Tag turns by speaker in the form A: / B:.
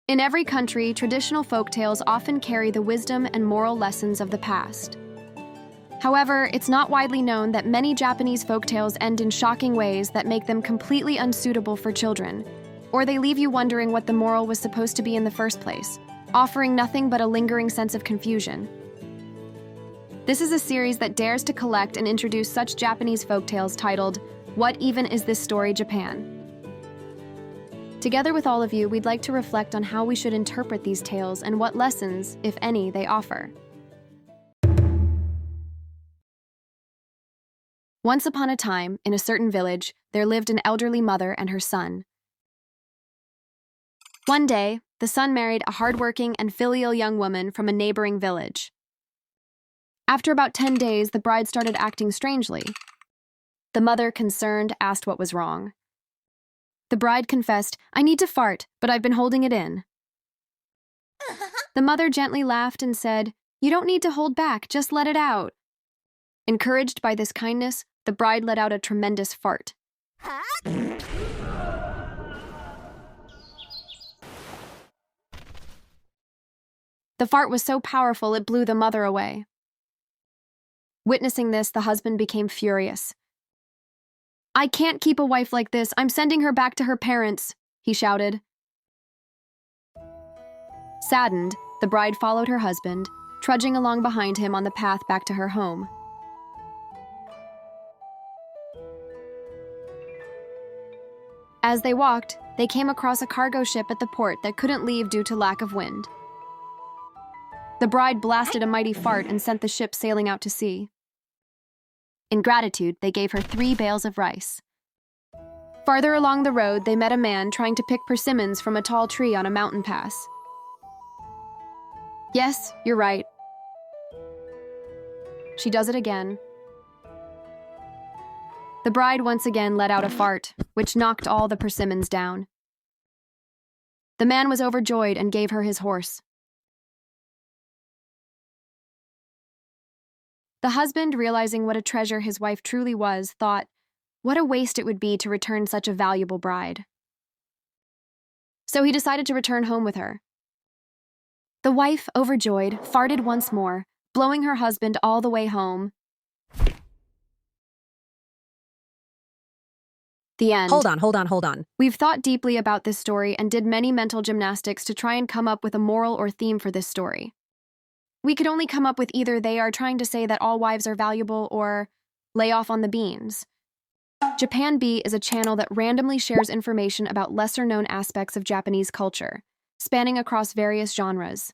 A: In every country, traditional folktales often carry the wisdom and moral lessons of the past. However, it's not widely known that many Japanese folktales end in shocking ways that make them completely unsuitable for children, or they leave you wondering what the moral was supposed to be in the first place, offering nothing but a lingering sense of confusion. This is a series that dares to collect and introduce such Japanese folktales titled, "What Even Is This Story, Japan?" Together with all of you, we'd like to reflect on how we should interpret these tales and what lessons, if any, they offer. Once upon a time, in a certain village, there lived an elderly mother and her son. One day, the son married a hardworking and filial young woman from a neighboring village. After about 10 days, the bride started acting strangely. The mother, concerned, asked what was wrong. The bride confessed, "I need to fart, but I've been holding it in." The mother gently laughed and said, "You don't need to hold back, just let it out." Encouraged by this kindness, the bride let out a tremendous fart. The fart was so powerful it blew the mother away. Witnessing this, the husband became furious. "I can't keep a wife like this. I'm sending her back to her parents," he shouted. Saddened, the bride followed her husband, trudging along behind him on the path back to her home. As they walked, they came across a cargo ship at the port that couldn't leave due to lack of wind. The bride blasted a mighty fart and sent the ship sailing out to sea. In gratitude, they gave her 3 bales of rice. Farther along the road, they met a man trying to pick persimmons from a tall tree on a mountain pass. "Yes, you're right." She does it again. The bride once again let out a fart, which knocked all the persimmons down. The man was overjoyed and gave her his horse. The husband, realizing what a treasure his wife truly was, thought, what a waste it would be to return such a valuable bride. So he decided to return home with her. The wife, overjoyed, farted once more, blowing her husband all the way home. The end.
B: Hold on.
A: We've thought deeply about this story and did many mental gymnastics to try and come up with a moral or theme for this story. We could only come up with either they are trying to say that all wives are valuable or lay off on the beans. Japan B is a channel that randomly shares information about lesser-known aspects of Japanese culture, spanning across various genres.